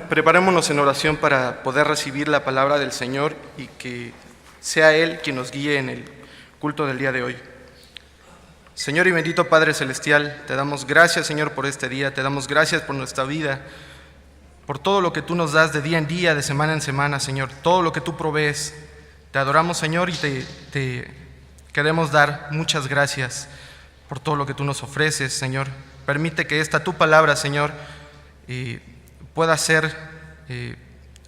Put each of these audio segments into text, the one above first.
Preparémonos en oración para poder recibir la palabra del Señor y que sea Él quien nos guíe en el culto del día de hoy. Señor y bendito Padre Celestial, te damos gracias, Señor, por este día, te damos gracias por nuestra vida, por todo lo que tú nos das de día en día, de semana en semana, Señor, todo lo que tú provees. Te adoramos, Señor, y te queremos dar muchas gracias por todo lo que tú nos ofreces, Señor. Permite que esta tu palabra, Señor, pueda ser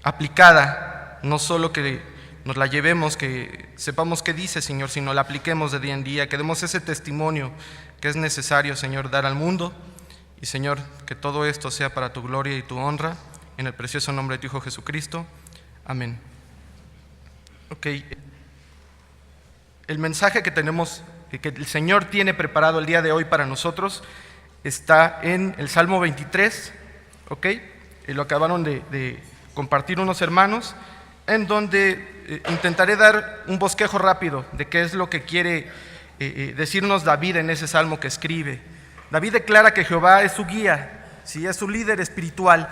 aplicada, no solo que nos la llevemos, que sepamos qué dice, Señor, sino la apliquemos de día en día, que demos ese testimonio que es necesario, Señor, dar al mundo. Y, Señor, que todo esto sea para tu gloria y tu honra, en el precioso nombre de tu Hijo Jesucristo. Amén. Ok. El mensaje que tenemos, que el Señor tiene preparado el día de hoy para nosotros, está en el Salmo 23, ¿ok? Y lo acabaron de compartir unos hermanos, en donde intentaré dar un bosquejo rápido de qué es lo que quiere decirnos David en ese salmo que escribe. David declara que Jehová es su guía, ¿sí? Es su líder espiritual,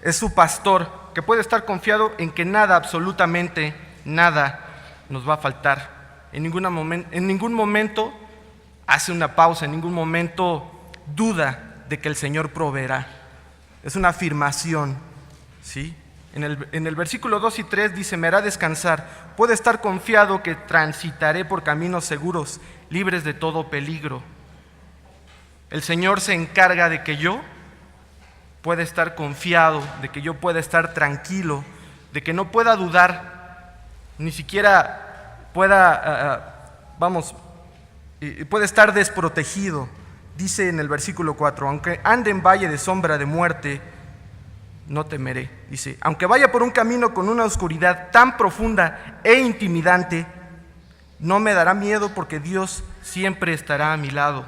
es su pastor, que puede estar confiado en que nada, absolutamente nada, nos va a faltar. En ningún momento hace una pausa, en ningún momento duda de que el Señor proveerá. Es una afirmación, ¿sí? En el versículo 2 y 3 dice: me hará descansar, puede estar confiado que transitaré por caminos seguros, libres de todo peligro. El Señor se encarga de que yo pueda estar confiado, de que yo pueda estar tranquilo, de que no pueda dudar, ni siquiera pueda, puede estar desprotegido. Dice en el versículo 4, aunque ande en valle de sombra de muerte, no temeré. Dice, aunque vaya por un camino con una oscuridad tan profunda e intimidante, no me dará miedo porque Dios siempre estará a mi lado.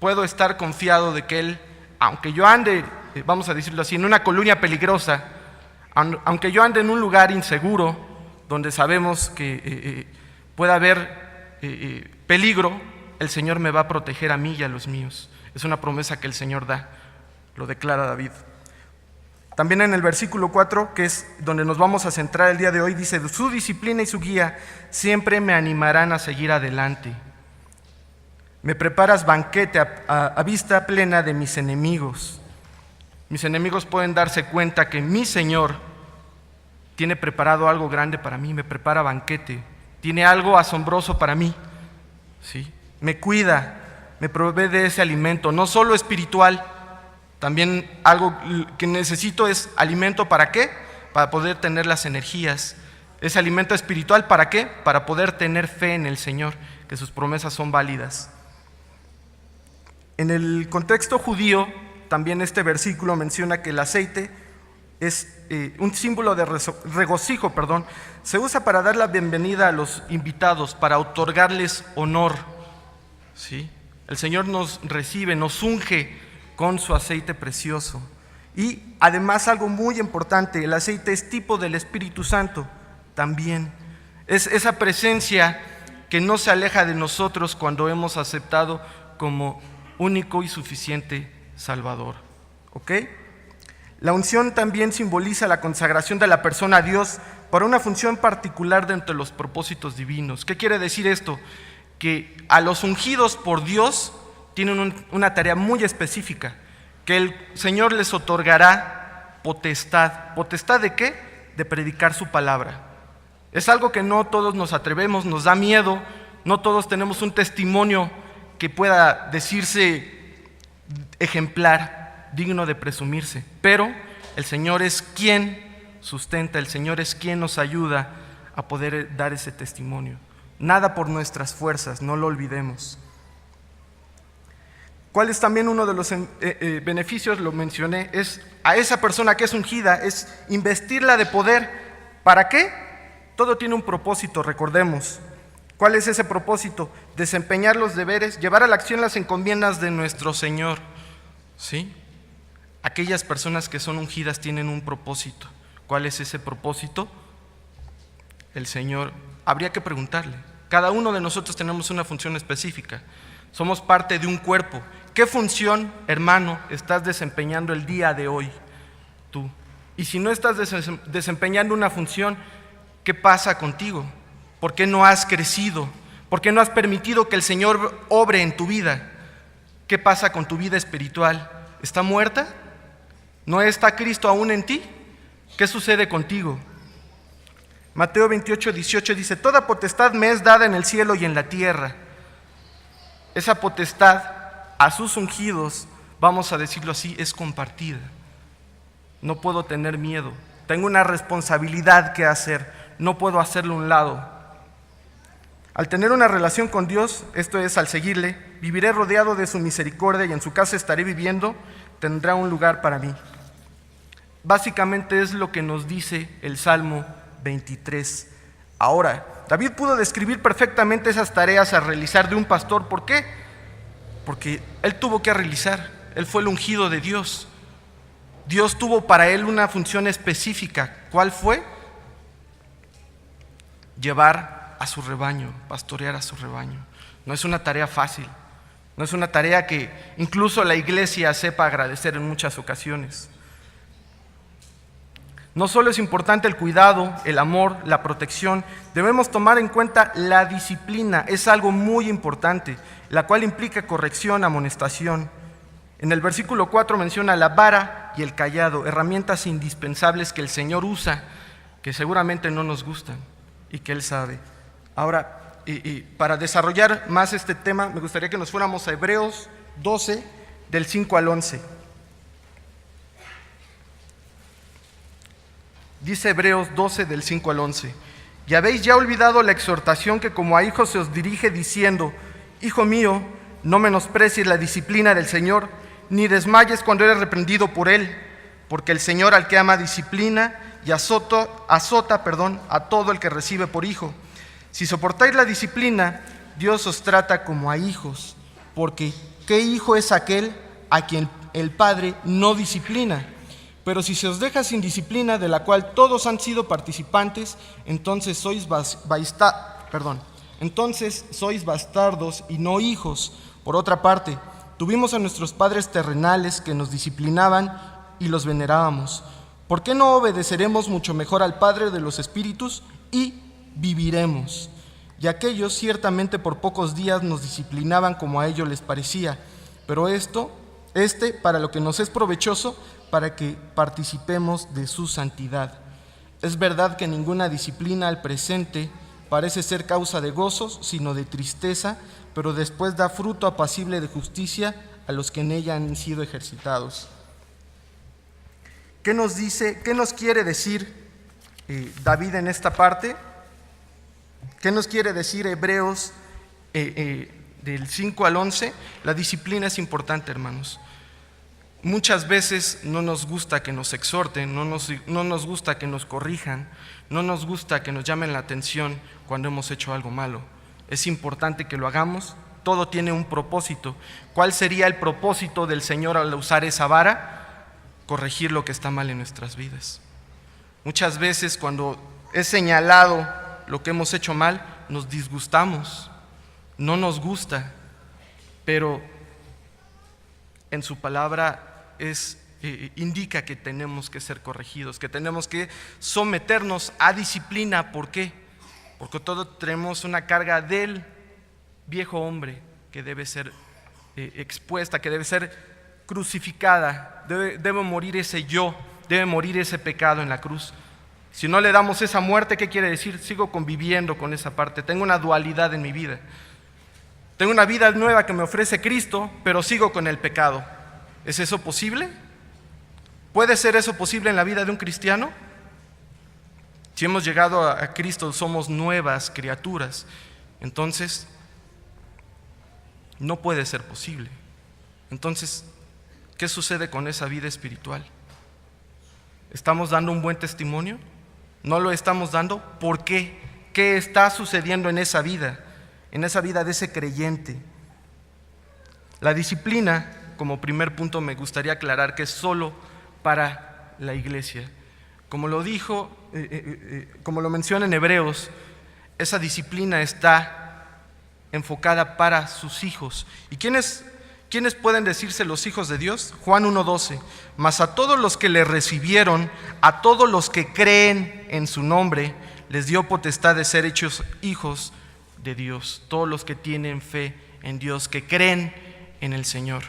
Puedo estar confiado de que Él, aunque yo ande, vamos a decirlo así, en una colonia peligrosa, aunque yo ande en un lugar inseguro, donde sabemos que puede haber peligro, el Señor me va a proteger a mí y a los míos. Es una promesa que el Señor da, lo declara David. También en el versículo 4, que es donde nos vamos a centrar el día de hoy, dice, su disciplina y su guía siempre me animarán a seguir adelante. Me preparas banquete a vista plena de mis enemigos. Mis enemigos pueden darse cuenta que mi Señor tiene preparado algo grande para mí, me prepara banquete, tiene algo asombroso para mí, ¿sí? Me cuida, me provee de ese alimento, no solo espiritual, también algo que necesito es alimento. ¿Para qué? Para poder tener las energías. Ese alimento espiritual, ¿para qué? Para poder tener fe en el Señor, que sus promesas son válidas. En el contexto judío, también este versículo menciona que el aceite es un símbolo de regocijo, se usa para dar la bienvenida a los invitados, para otorgarles honor, ¿sí? El Señor nos recibe, nos unge con su aceite precioso. Y además algo muy importante, el aceite es tipo del Espíritu Santo también. Es esa presencia que no se aleja de nosotros cuando hemos aceptado como único y suficiente Salvador, ¿ok? La unción también simboliza la consagración de la persona a Dios para una función particular dentro de los propósitos divinos. ¿Qué quiere decir esto? Que a los ungidos por Dios tienen una tarea muy específica, que el Señor les otorgará potestad. ¿Potestad de qué? De predicar su palabra. Es algo que no todos nos atrevemos, nos da miedo, no todos tenemos un testimonio que pueda decirse ejemplar, digno de presumirse, pero el Señor es quien sustenta, el Señor es quien nos ayuda a poder dar ese testimonio. Nada por nuestras fuerzas, no lo olvidemos. ¿Cuál es también uno de los beneficios? Lo mencioné, es a esa persona que es ungida, es investirla de poder. ¿Para qué? Todo tiene un propósito, recordemos. ¿Cuál es ese propósito? Desempeñar los deberes, llevar a la acción las encomiendas de nuestro Señor, ¿sí? Aquellas personas que son ungidas tienen un propósito. ¿Cuál es ese propósito? El Señor, habría que preguntarle. Cada uno de nosotros tenemos una función específica. Somos parte de un cuerpo ¿Qué función, hermano, estás desempeñando el día de hoy tú? Y si no estás desempeñando una función, ¿qué pasa contigo? ¿Por qué no has crecido? ¿Por qué no has permitido que el Señor obre en tu vida? ¿Qué pasa con tu vida espiritual? ¿Está muerta? ¿No está Cristo aún en ti? ¿Qué sucede contigo? Mateo 28:18 dice: toda potestad me es dada en el cielo y en la tierra. Esa potestad a sus ungidos, vamos a decirlo así, es compartida. No puedo tener miedo. Tengo una responsabilidad que hacer. No puedo hacerlo a un lado. Al tener una relación con Dios, esto es, al seguirle, viviré rodeado de su misericordia y en su casa estaré viviendo, tendrá un lugar para mí. Básicamente es lo que nos dice el Salmo 23. Ahora, David pudo describir perfectamente esas tareas a realizar de un pastor. ¿Por qué? Porque él tuvo que realizar. Él fue el ungido de Dios. Dios tuvo para él una función específica. ¿Cuál fue? Llevar a su rebaño, pastorear a su rebaño. No es una tarea fácil. No es una tarea que incluso la iglesia sepa agradecer en muchas ocasiones. No solo es importante el cuidado, el amor, la protección, debemos tomar en cuenta la disciplina. Es algo muy importante, la cual implica corrección, amonestación. En el versículo 4 menciona la vara y el cayado, herramientas indispensables que el Señor usa, que seguramente no nos gustan y que Él sabe. Ahora, para desarrollar más este tema, me gustaría que nos fuéramos a Hebreos 12, del 5 al 11. Dice Hebreos 12, del 5 al 11: y habéis ya olvidado la exhortación que como a hijos se os dirige, diciendo: hijo mío, no menosprecies la disciplina del Señor, ni desmayes cuando eres reprendido por Él, porque el Señor al que ama disciplina y azota a todo el que recibe por hijo. Si soportáis la disciplina, Dios os trata como a hijos, porque ¿qué hijo es aquel a quien el Padre no disciplina? Pero si se os deja sin disciplina, de la cual todos han sido participantes, entonces sois bastardos y no hijos. Por otra parte, tuvimos a nuestros padres terrenales que nos disciplinaban y los venerábamos. ¿Por qué no obedeceremos mucho mejor al Padre de los espíritus y viviremos? Y aquellos ciertamente por pocos días nos disciplinaban como a ellos les parecía, pero para lo que nos es provechoso, para que participemos de su santidad. Es verdad que ninguna disciplina al presente parece ser causa de gozos, sino de tristeza, pero después da fruto apacible de justicia a los que en ella han sido ejercitados. ¿Qué nos dice, qué nos quiere decir David en esta parte? ¿Qué nos quiere decir Hebreos del 5 al 11? La disciplina es importante, hermanos. Muchas veces no nos gusta que nos exhorten, no nos gusta que nos corrijan, no nos gusta que nos llamen la atención cuando hemos hecho algo malo. Es importante que lo hagamos, todo tiene un propósito. ¿Cuál sería el propósito del Señor al usar esa vara? Corregir lo que está mal en nuestras vidas. Muchas veces cuando es señalado lo que hemos hecho mal, nos disgustamos, no nos gusta, pero en su palabra indica que tenemos que ser corregidos, que tenemos que someternos a disciplina. ¿Por qué? Porque todos tenemos una carga del viejo hombre que debe ser expuesta, que debe ser crucificada, debe morir ese yo, debe morir ese pecado en la cruz. Si no le damos esa muerte, ¿qué quiere decir? Sigo conviviendo con esa parte, tengo una dualidad en mi vida. Tengo una vida nueva que me ofrece Cristo, pero sigo con el pecado. ¿Es eso posible? ¿Puede ser eso posible en la vida de un cristiano? Si hemos llegado a Cristo, somos nuevas criaturas. Entonces, no puede ser posible. Entonces, ¿qué sucede con esa vida espiritual? ¿Estamos dando un buen testimonio? ¿No lo estamos dando? ¿Por qué? ¿Qué está sucediendo en esa vida? En esa vida de ese creyente. La disciplina, como primer punto, me gustaría aclarar que es solo para la iglesia. Como lo menciona en Hebreos, esa disciplina está enfocada para sus hijos. ¿Y quiénes ¿Quiénes pueden decirse los hijos de Dios? Juan 1:12. Mas a todos los que le recibieron, a todos los que creen en su nombre, les dio potestad de ser hechos hijos de Dios. Todos los que tienen fe en Dios, que creen en el Señor.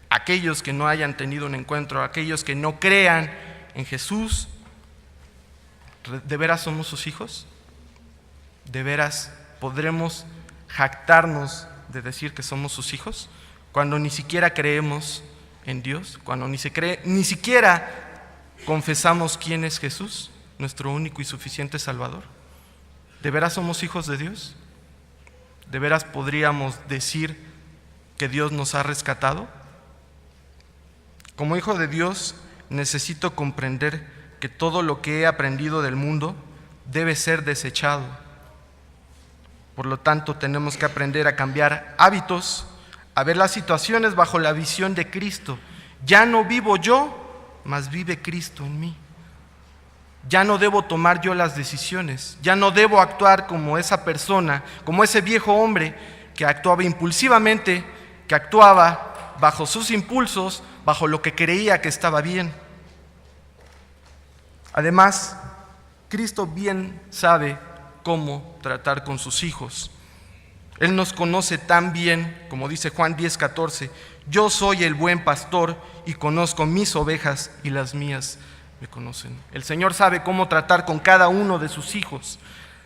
Aquellos que no hayan tenido un encuentro, aquellos que no crean en Jesús, ¿de veras somos sus hijos? ¿De veras podremos jactarnos de decir que somos sus hijos? Cuando ni siquiera creemos en Dios, cuando ni siquiera confesamos quién es Jesús, nuestro único y suficiente Salvador. ¿De veras somos hijos de Dios? ¿De veras podríamos decir que Dios nos ha rescatado? Como hijo de Dios, necesito comprender que todo lo que he aprendido del mundo debe ser desechado. Por lo tanto, tenemos que aprender a cambiar hábitos, a ver las situaciones bajo la visión de Cristo. Ya no vivo yo, mas vive Cristo en mí. Ya no debo tomar yo las decisiones, ya no debo actuar como esa persona, como ese viejo hombre que actuaba impulsivamente, que actuaba bajo sus impulsos, bajo lo que creía que estaba bien. Además, Cristo bien sabe cómo tratar con sus hijos. Él nos conoce tan bien, como dice Juan 10:14, yo soy el buen pastor y conozco mis ovejas y las mías me conocen. El Señor sabe cómo tratar con cada uno de sus hijos,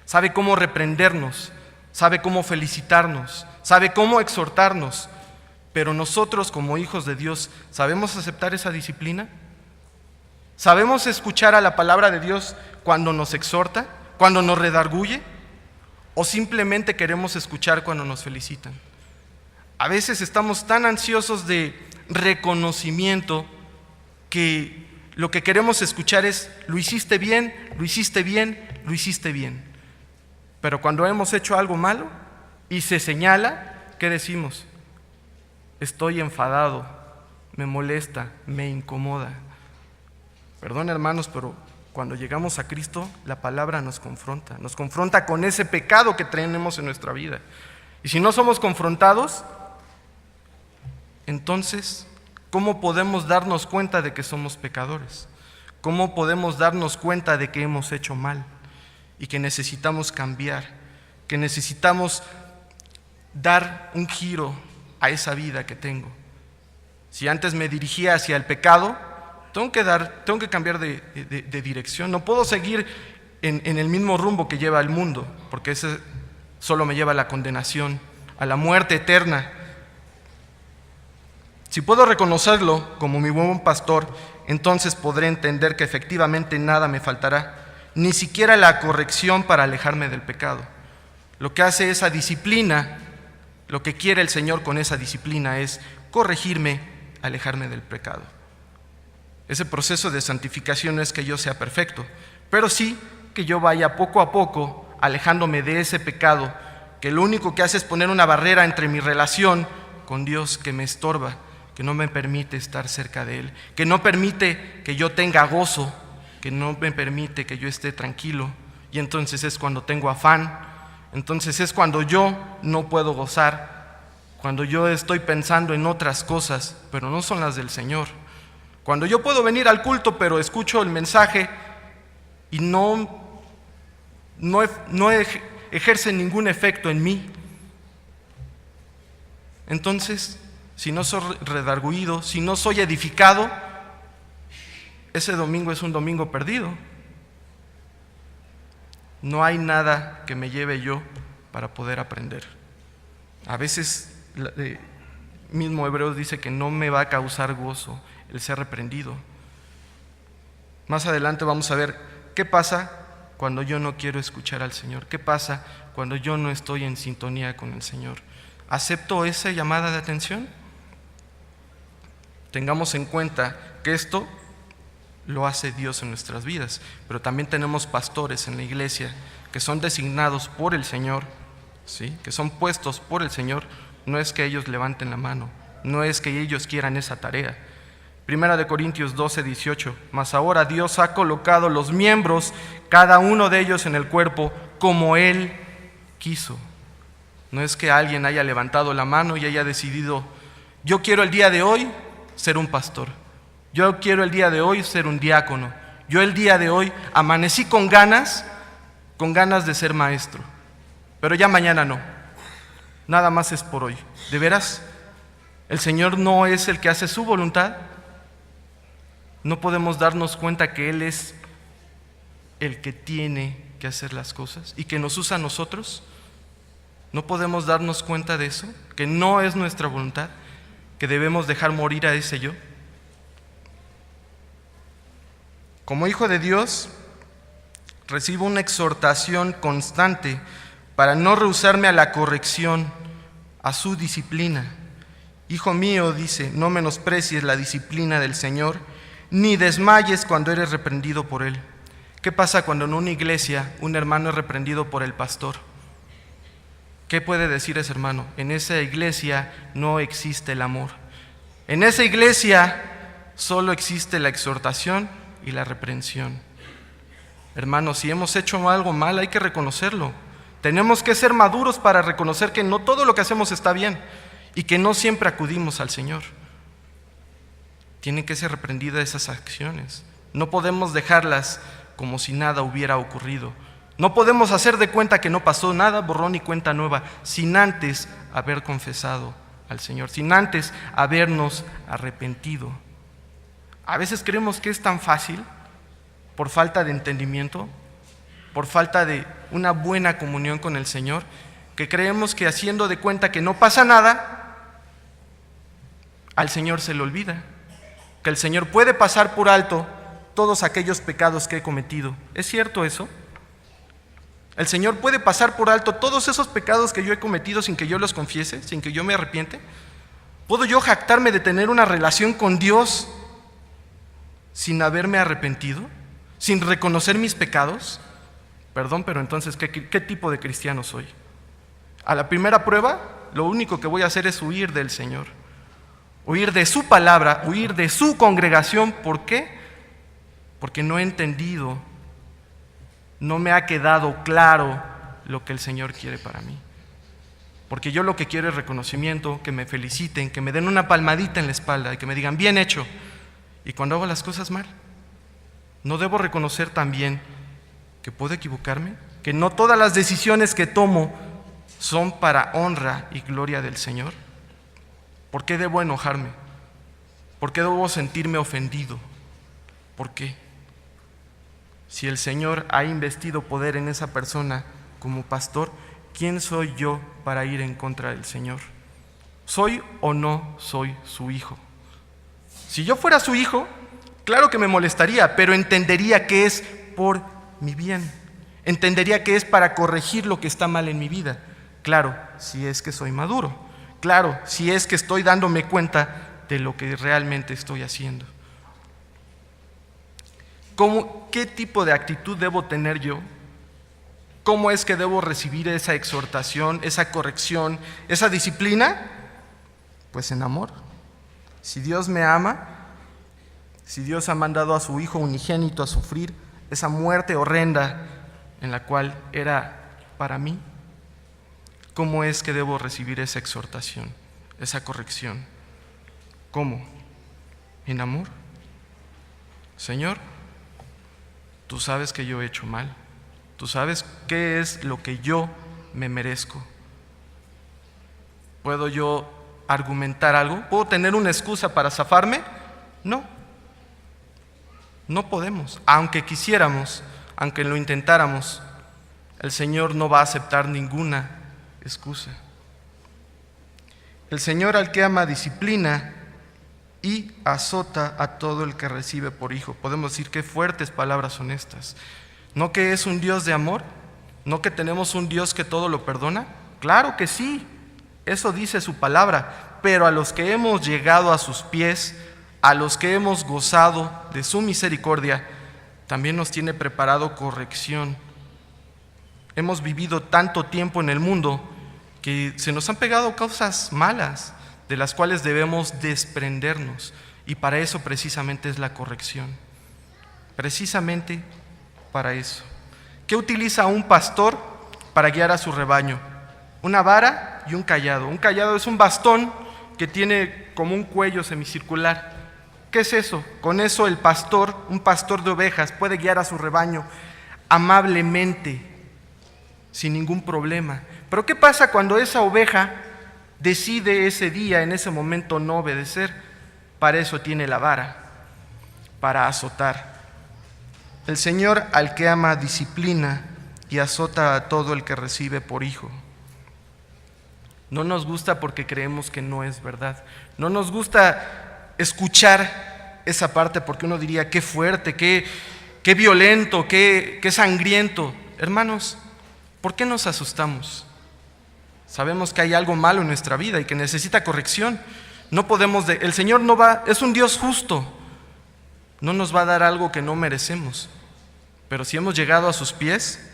sabe cómo reprendernos, sabe cómo felicitarnos, sabe cómo exhortarnos, pero nosotros como hijos de Dios, ¿sabemos aceptar esa disciplina? ¿Sabemos escuchar a la palabra de Dios cuando nos exhorta, cuando nos redarguye? ¿O simplemente queremos escuchar cuando nos felicitan? A veces estamos tan ansiosos de reconocimiento que lo que queremos escuchar es: lo hiciste bien, lo hiciste bien, lo hiciste bien. Pero cuando hemos hecho algo malo y se señala, ¿qué decimos? Estoy enfadado, me molesta, me incomoda. Perdón, hermanos, pero cuando llegamos a Cristo, la palabra nos confronta con ese pecado que tenemos en nuestra vida. Y si no somos confrontados, entonces, ¿cómo podemos darnos cuenta de que somos pecadores? ¿Cómo podemos darnos cuenta de que hemos hecho mal y que necesitamos cambiar, que necesitamos dar un giro a esa vida que tengo? Si antes me dirigía hacia el pecado, tengo que cambiar de dirección. No puedo seguir en el mismo rumbo que lleva el mundo, porque ese solo me lleva a la condenación, a la muerte eterna. Si puedo reconocerlo como mi buen pastor, entonces podré entender que efectivamente nada me faltará, ni siquiera la corrección para alejarme del pecado. Lo que hace esa disciplina, lo que quiere el Señor con esa disciplina es corregirme, alejarme del pecado. Ese proceso de santificación no es que yo sea perfecto, pero sí que yo vaya poco a poco alejándome de ese pecado, que lo único que hace es poner una barrera entre mi relación con Dios, que me estorba, que no me permite estar cerca de Él, que no permite que yo tenga gozo, que no me permite que yo esté tranquilo. Y entonces es cuando tengo afán, entonces es cuando yo no puedo gozar, cuando yo estoy pensando en otras cosas, pero no son las del Señor. Cuando yo puedo venir al culto, pero escucho el mensaje y no ejerce ningún efecto en mí. Entonces, si no soy redarguido, si no soy edificado, ese domingo es un domingo perdido. No hay nada que me lleve yo para poder aprender. A veces mismo Hebreos dice que no me va a causar gozo el ser reprendido. Más adelante vamos a ver qué pasa cuando yo no quiero escuchar al Señor, qué pasa cuando yo no estoy en sintonía con el Señor. ¿Acepto esa llamada de atención? Tengamos en cuenta que esto lo hace Dios en nuestras vidas, pero también tenemos pastores en la iglesia que son designados por el Señor, ¿sí? Que son puestos por el Señor. No es que ellos levanten la mano, no es que ellos quieran esa tarea. Primera de Corintios 12:18, mas ahora Dios ha colocado los miembros, cada uno de ellos en el cuerpo, como Él quiso. No es que alguien haya levantado la mano y haya decidido Yo quiero el día de hoy ser un pastor. Yo quiero el día de hoy ser un diácono. Yo el día de hoy amanecí con ganas de ser maestro. Pero ya mañana no. Nada más es por hoy. ¿De veras? ¿El Señor no es el que hace su voluntad? ¿No podemos darnos cuenta que Él es el que tiene que hacer las cosas y que nos usa a nosotros? ¿No podemos darnos cuenta de eso? Que no es nuestra voluntad, que debemos dejar morir a ese yo. Como hijo de Dios, recibo una exhortación constante para no rehusarme a la corrección, a su disciplina. Hijo mío, dice, no menosprecies la disciplina del Señor, ni desmayes cuando eres reprendido por Él. ¿Qué pasa cuando en una iglesia un hermano es reprendido por el pastor? ¿Qué puede decir ese hermano? En esa iglesia no existe el amor. En esa iglesia solo existe la exhortación y la reprensión. Hermanos, si hemos hecho algo mal, hay que reconocerlo. Tenemos que ser maduros para reconocer que no todo lo que hacemos está bien y que no siempre acudimos al Señor. Tienen que ser reprendidas esas acciones. No podemos dejarlas como si nada hubiera ocurrido. No podemos hacer de cuenta que no pasó nada, borrón y cuenta nueva, sin antes haber confesado al Señor, sin antes habernos arrepentido. A veces creemos que es tan fácil, por falta de entendimiento, por falta de una buena comunión con el Señor, que creemos que haciendo de cuenta que no pasa nada, al Señor se le olvida, que el Señor puede pasar por alto todos aquellos pecados que he cometido. ¿Es cierto eso? ¿El Señor puede pasar por alto todos esos pecados que yo he cometido sin que yo los confiese, sin que yo me arrepiente? ¿Puedo yo jactarme de tener una relación con Dios sin haberme arrepentido? ¿Sin reconocer mis pecados? Perdón, pero entonces, ¿qué tipo de cristiano soy? A la primera prueba, lo único que voy a hacer es huir del Señor, huir de su palabra, huir de su congregación. ¿Por qué? Porque no he entendido, no me ha quedado claro lo que el Señor quiere para mí. Porque yo lo que quiero es reconocimiento, que me feliciten, que me den una palmadita en la espalda y que me digan, bien hecho. Y cuando hago las cosas mal, ¿no debo reconocer también que puedo equivocarme? Que no todas las decisiones que tomo son para honra y gloria del Señor. ¿Por qué debo enojarme? ¿Por qué debo sentirme ofendido? ¿Por qué? Si el Señor ha investido poder en esa persona como pastor, ¿quién soy yo para ir en contra del Señor? ¿Soy o no soy su hijo? Si yo fuera su hijo, claro que me molestaría, pero entendería que es por mi bien. Entendería que es para corregir lo que está mal en mi vida. Claro, si es que soy maduro. Claro, si es que estoy dándome cuenta de lo que realmente estoy haciendo. ¿Qué tipo de actitud debo tener yo? ¿Cómo es que debo recibir esa exhortación, esa corrección, esa disciplina? Pues en amor. Si Dios me ama, si Dios ha mandado a su Hijo unigénito a sufrir esa muerte horrenda en la cual era para mí, ¿cómo es que debo recibir esa exhortación, esa corrección? ¿Cómo? En amor. Señor, tú sabes que yo he hecho mal. Tú sabes qué es lo que yo me merezco. ¿Puedo yo argumentar algo? ¿Puedo tener una excusa para zafarme? No. No podemos. Aunque quisiéramos, aunque lo intentáramos, el Señor no va a aceptar ninguna excusa. El Señor al que ama disciplina y azota a todo el que recibe por hijo. Podemos decir qué fuertes palabras son estas. ¿No que es un Dios de amor? ¿No que tenemos un Dios que todo lo perdona? Claro que sí, eso dice su palabra, pero a los que hemos llegado a sus pies, a los que hemos gozado de su misericordia, también nos tiene preparado corrección. Hemos vivido tanto tiempo en el mundo que se nos han pegado cosas malas, de las cuales debemos desprendernos, y para eso precisamente es la corrección. Precisamente para eso. ¿Qué utiliza un pastor para guiar a su rebaño? Una vara y un cayado. Un cayado es un bastón que tiene como un cuello semicircular. ¿Qué es eso? Con eso el pastor, un pastor de ovejas, puede guiar a su rebaño amablemente, sin ningún problema. Pero ¿qué pasa cuando esa oveja decide ese día, en ese momento, no obedecer? Para eso tiene la vara, para azotar. El Señor al que ama disciplina y azota a todo el que recibe por hijo. No nos gusta porque creemos que no es verdad. No nos gusta escuchar esa parte porque uno diría, qué fuerte, qué violento, qué sangriento. Hermanos, ¿por qué nos asustamos? Sabemos que hay algo malo en nuestra vida y que necesita corrección. No podemos, el Señor no va, es un Dios justo. No nos va a dar algo que no merecemos. Pero si hemos llegado a sus pies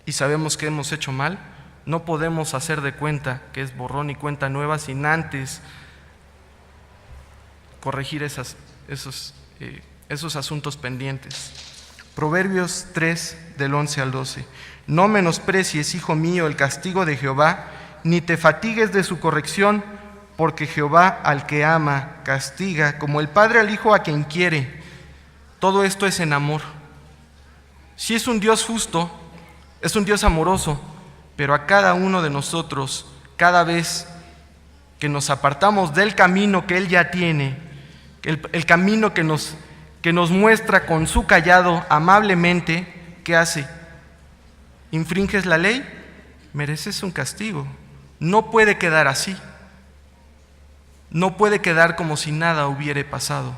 y sabemos que hemos hecho mal, no podemos hacer de cuenta que es borrón y cuenta nueva sin antes corregir esos asuntos pendientes. Proverbios 3, del 11 al 12. No menosprecies, hijo mío, el castigo de Jehová, ni te fatigues de su corrección, porque Jehová al que ama castiga, como el padre al hijo a quien quiere. Todo esto es en amor. Si es un Dios justo, es un Dios amoroso, pero a cada uno de nosotros, cada vez que nos apartamos del camino que Él ya tiene, el camino que nos muestra con su callado amablemente, ¿qué hace? ¿Infringes la ley? Mereces un castigo. No puede quedar así. No puede quedar como si nada hubiera pasado.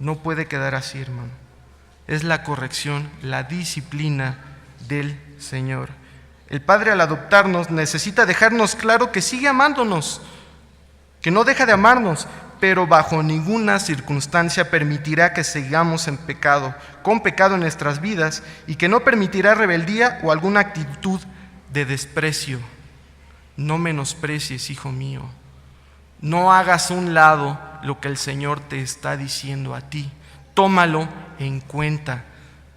No puede quedar así, hermano. Es la corrección, la disciplina del Señor. El Padre, al adoptarnos, necesita dejarnos claro que sigue amándonos, que no deja de amarnos, pero bajo ninguna circunstancia permitirá que sigamos en pecado, con pecado en nuestras vidas, y que no permitirá rebeldía o alguna actitud de desprecio. No menosprecies, hijo mío. No hagas a un lado lo que el Señor te está diciendo a ti. Tómalo en cuenta.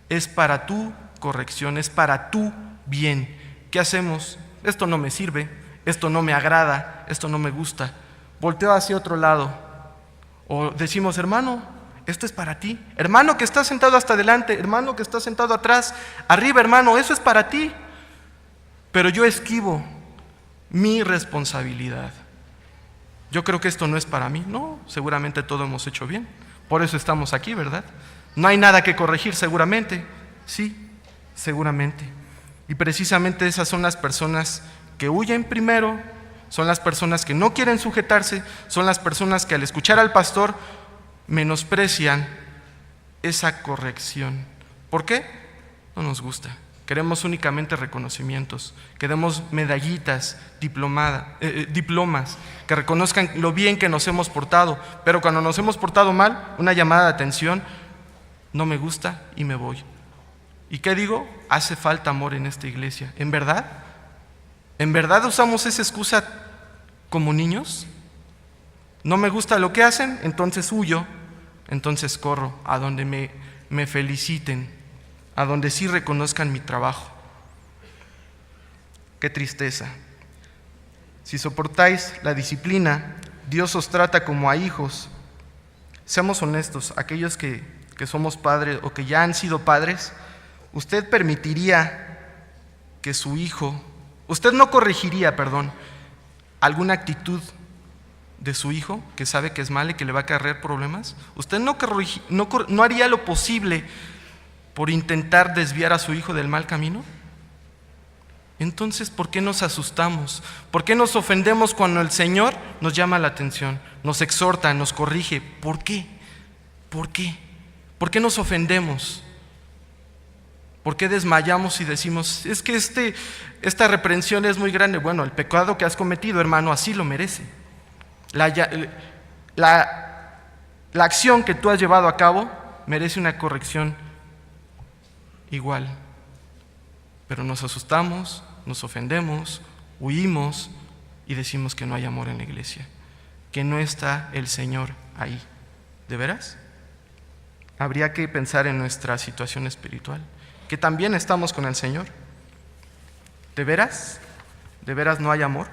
Es para tu corrección, es para tu bien. ¿Qué hacemos? Esto no me sirve, esto no me agrada, esto no me gusta. Volteo hacia otro lado. O decimos, hermano, esto es para ti. Hermano que está sentado hasta adelante, hermano que está sentado atrás, arriba, hermano, eso es para ti. Pero yo esquivo mi responsabilidad. Yo creo que esto no es para mí. No, seguramente todo hemos hecho bien. Por eso estamos aquí, ¿verdad? No hay nada que corregir, seguramente. Sí, seguramente. Y precisamente esas son las personas que huyen primero, son las personas que no quieren sujetarse, son las personas que al escuchar al pastor menosprecian esa corrección. ¿Por qué? No nos gusta. Queremos únicamente reconocimientos, queremos medallitas, diplomas, que reconozcan lo bien que nos hemos portado, pero cuando nos hemos portado mal, una llamada de atención, no me gusta y me voy. ¿Y qué digo? Hace falta amor en esta iglesia. ¿En verdad? ¿En verdad usamos esa excusa como niños? No me gusta lo que hacen, entonces huyo, entonces corro a donde me feliciten, a donde sí reconozcan mi trabajo. Qué tristeza. Si soportáis la disciplina, Dios os trata como a hijos. Seamos honestos, aquellos que somos padres o que ya han sido padres, usted permitiría que su hijo, usted no corregiría, alguna actitud de su hijo que sabe que es mala y que le va a acarrear problemas. Usted no haría lo posible por intentar desviar a su hijo del mal camino. Entonces, ¿por qué nos asustamos? ¿Por qué nos ofendemos cuando el Señor nos llama la atención, nos exhorta, nos corrige? ¿Por qué? ¿Por qué? ¿Por qué nos ofendemos? ¿Por qué desmayamos y decimos, es que esta reprensión es muy grande? Bueno, el pecado que has cometido, hermano, así lo merece. La acción que tú has llevado a cabo merece una corrección igual. Pero nos asustamos, nos ofendemos, huimos y decimos que no hay amor en la iglesia, que no está el Señor ahí. ¿De veras? Habría que pensar en nuestra situación espiritual, que también estamos con el Señor. ¿De veras? ¿De veras no hay amor?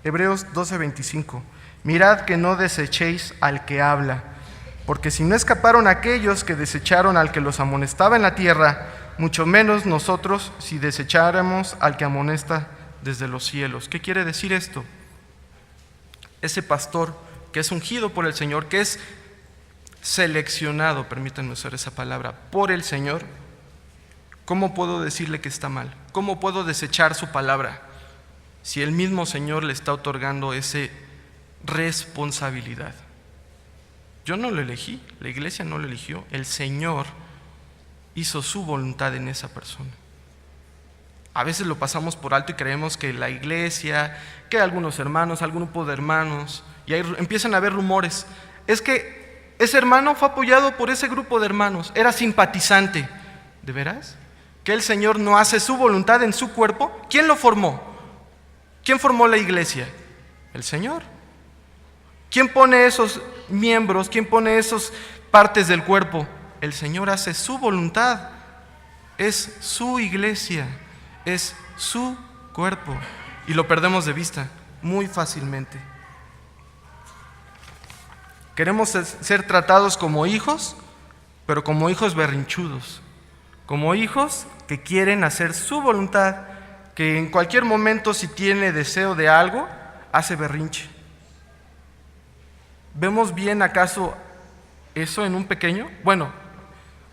Hebreos 12:25. Mirad que no desechéis al que habla, porque si no escaparon aquellos que desecharon al que los amonestaba en la tierra, mucho menos nosotros si desecháramos al que amonesta desde los cielos. ¿Qué quiere decir esto? Ese pastor que es ungido por el Señor, que es seleccionado, permítanme usar esa palabra, por el Señor, ¿cómo puedo decirle que está mal? ¿Cómo puedo desechar su palabra si el mismo Señor le está otorgando esa responsabilidad? Yo no lo elegí, la iglesia no lo eligió, el Señor hizo su voluntad en esa persona. A veces lo pasamos por alto y creemos que la iglesia, que algunos hermanos, algún grupo de hermanos, y ahí empiezan a haber rumores. Es que ese hermano fue apoyado por ese grupo de hermanos, era simpatizante. ¿De veras? ¿Que el Señor no hace su voluntad en su cuerpo? ¿Quién lo formó? ¿Quién formó la iglesia? El Señor. ¿Quién pone esos miembros? ¿Quién pone esas partes del cuerpo? El Señor hace su voluntad. Es su iglesia, es su cuerpo. Y lo perdemos de vista muy fácilmente. Queremos ser tratados como hijos, pero como hijos berrinchudos, como hijos que quieren hacer su voluntad, que en cualquier momento, si tiene deseo de algo, hace berrinche. ¿Vemos bien acaso eso en un pequeño? Bueno,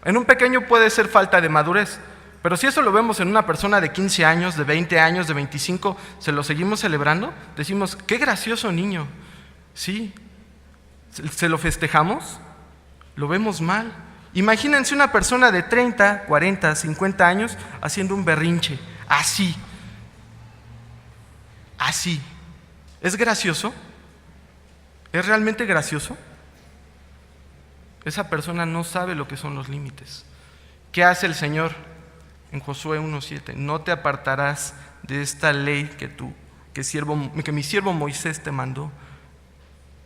en un pequeño puede ser falta de madurez, pero si eso lo vemos en una persona de 15 años, de 20 años, de 25, ¿se lo seguimos celebrando? Decimos, qué gracioso niño. Sí, ¿se lo festejamos? Lo vemos mal. Imagínense una persona de 30, 40, 50 años haciendo un berrinche, así. ¿Es gracioso? ¿Es realmente gracioso? Esa persona no sabe lo que son los límites. ¿Qué hace el Señor? En Josué 1:7, no te apartarás de esta ley que mi siervo Moisés te mandó,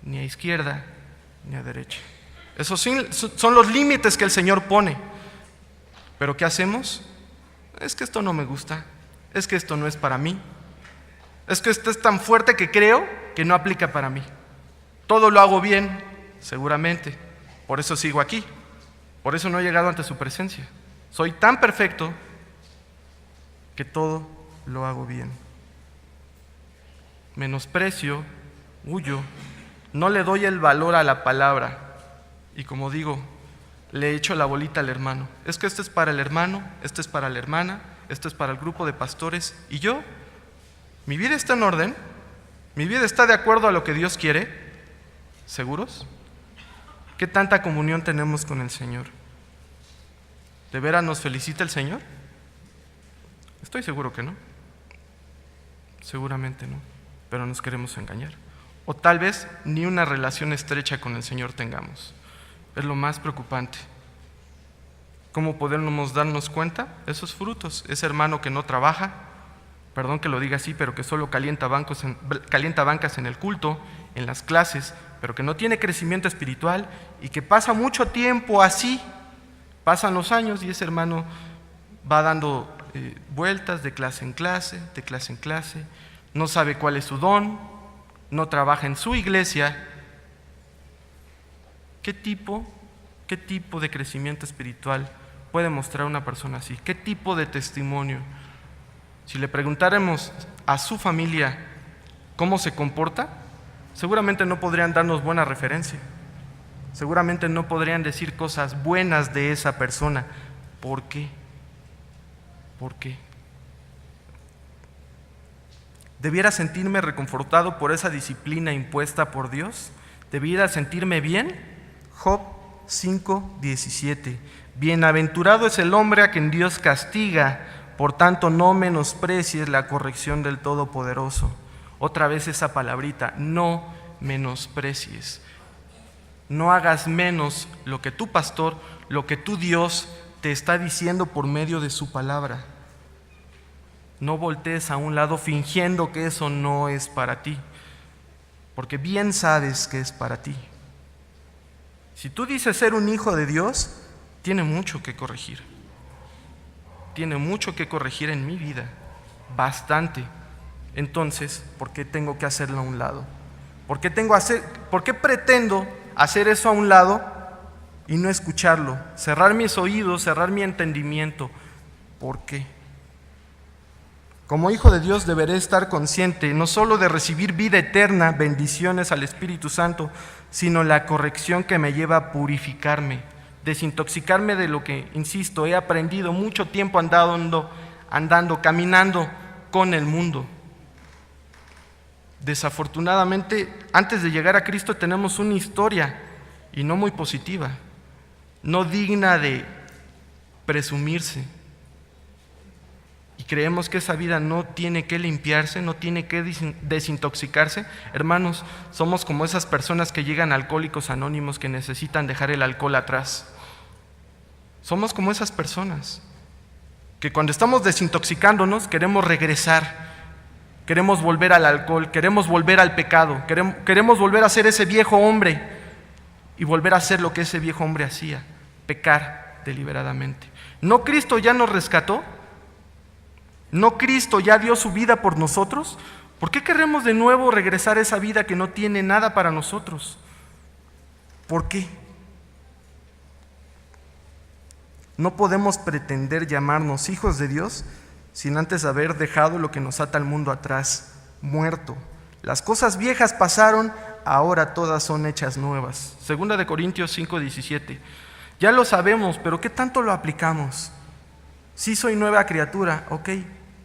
ni a izquierda ni a derecha. Esos son los límites que el Señor pone. ¿Pero qué hacemos? Es que esto no me gusta, es que esto no es para mí, es que esto es tan fuerte que creo que no aplica para mí. Todo lo hago bien, seguramente, por eso sigo aquí, por eso no he llegado ante su presencia. Soy tan perfecto que todo lo hago bien. Menosprecio, huyo, no le doy el valor a la palabra. Y como digo, le echo la bolita al hermano. Es que esto es para el hermano, esto es para la hermana, esto es para el grupo de pastores. ¿Y yo? ¿Mi vida está en orden? ¿Mi vida está de acuerdo a lo que Dios quiere? ¿Seguros? ¿Qué tanta comunión tenemos con el Señor? ¿De veras nos felicita el Señor? Estoy seguro que no. Seguramente no, pero nos queremos engañar. O tal vez ni una relación estrecha con el Señor tengamos. Es lo más preocupante. ¿Cómo podemos darnos cuenta? Esos frutos, ese hermano que no trabaja, perdón que lo diga así, pero que solo calienta bancas en el culto, en las clases, pero que no tiene crecimiento espiritual y que pasa mucho tiempo así. Pasan los años y ese hermano va dando vueltas de clase en clase, no sabe cuál es su don, no trabaja en su iglesia. ¿Qué tipo de crecimiento espiritual puede mostrar una persona así? ¿Qué tipo de testimonio? Si le preguntáramos a su familia cómo se comporta, seguramente no podrían darnos buena referencia. Seguramente no podrían decir cosas buenas de esa persona. ¿Por qué? ¿Por qué? ¿Debiera sentirme reconfortado por esa disciplina impuesta por Dios? ¿Debiera sentirme bien? Job 5:17. Bienaventurado es el hombre a quien Dios castiga, por tanto no menosprecies la corrección del Todopoderoso. Otra vez esa palabrita, no menosprecies. No hagas menos lo que tu pastor, lo que tu Dios te está diciendo por medio de su palabra. No voltees a un lado fingiendo que eso no es para ti, porque bien sabes que es para ti. Si tú dices ser un hijo de Dios, tiene mucho que corregir. Tiene mucho que corregir en mi vida, bastante. Entonces, ¿por qué tengo que hacerlo a un lado? ¿Por qué pretendo hacer eso a un lado y no escucharlo? Cerrar mis oídos, cerrar mi entendimiento. ¿Por qué? Como hijo de Dios deberé estar consciente no solo de recibir vida eterna, bendiciones al Espíritu Santo, sino la corrección que me lleva a purificarme, desintoxicarme de lo que, insisto, he aprendido mucho tiempo andando, caminando con el mundo. Desafortunadamente, antes de llegar a Cristo tenemos una historia, y no muy positiva, no digna de presumirse. Y creemos que esa vida no tiene que limpiarse, no tiene que desintoxicarse. Hermanos, somos como esas personas que llegan a Alcohólicos Anónimos que necesitan dejar el alcohol atrás. Somos como esas personas que cuando estamos desintoxicándonos queremos regresar, queremos volver al alcohol, queremos volver al pecado, queremos volver a ser ese viejo hombre y volver a hacer lo que ese viejo hombre hacía, pecar deliberadamente. ¿No Cristo ya nos rescató? ¿No Cristo ya dio su vida por nosotros? ¿Por qué queremos de nuevo regresar a esa vida que no tiene nada para nosotros? ¿Por qué? No podemos pretender llamarnos hijos de Dios sin antes haber dejado lo que nos ata al mundo atrás, muerto. Las cosas viejas pasaron, ahora todas son hechas nuevas. 2 Corintios 5:17. Ya lo sabemos, pero ¿qué tanto lo aplicamos? Sí, soy nueva criatura, ok.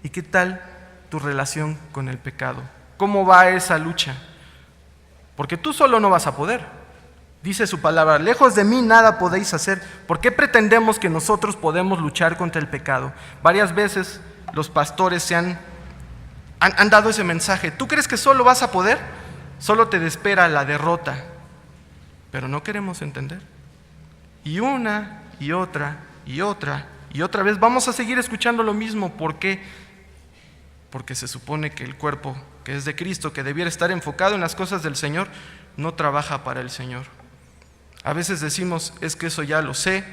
¿Y qué tal tu relación con el pecado? ¿Cómo va esa lucha? Porque tú solo no vas a poder. Dice su palabra, lejos de mí nada podéis hacer. ¿Por qué pretendemos que nosotros podemos luchar contra el pecado? Varias veces los pastores han dado ese mensaje. ¿Tú crees que solo vas a poder? Solo te espera la derrota. Pero no queremos entender. Y una y otra y otra y otra vez vamos a seguir escuchando lo mismo. ¿Por qué? Porque se supone que el cuerpo que es de Cristo, que debiera estar enfocado en las cosas del Señor, no trabaja para el Señor. A veces decimos, es que eso ya lo sé,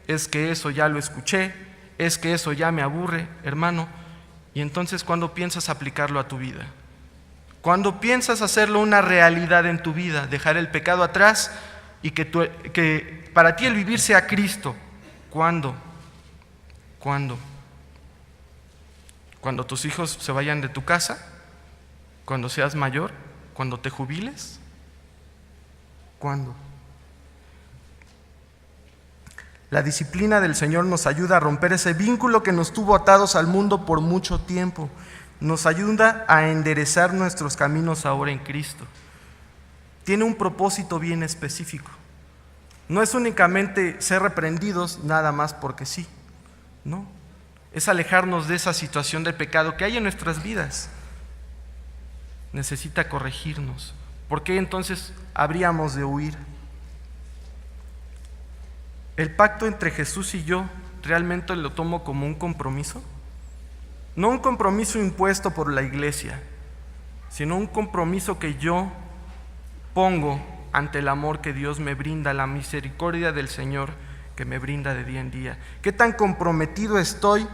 es que eso ya lo escuché, es que eso ya me aburre, hermano. Y entonces, ¿cuándo piensas aplicarlo a tu vida? ¿Cuándo piensas hacerlo una realidad en tu vida? Dejar el pecado atrás y que para ti el vivir sea Cristo. ¿Cuándo? ¿Cuándo? ¿Cuando tus hijos se vayan de tu casa? ¿Cuando seas mayor? ¿Cuando te jubiles? ¿Cuándo? La disciplina del Señor nos ayuda a romper ese vínculo que nos tuvo atados al mundo por mucho tiempo. Nos ayuda a enderezar nuestros caminos ahora en Cristo. Tiene un propósito bien específico. No es únicamente ser reprendidos nada más porque sí, no. Es alejarnos de esa situación de pecado que hay en nuestras vidas. Necesita corregirnos. ¿Por qué entonces habríamos de huir? ¿El pacto entre Jesús y yo realmente lo tomo como un compromiso? No un compromiso impuesto por la iglesia, sino un compromiso que yo pongo ante el amor que Dios me brinda, la misericordia del Señor que me brinda de día en día. ¿Qué tan comprometido estoy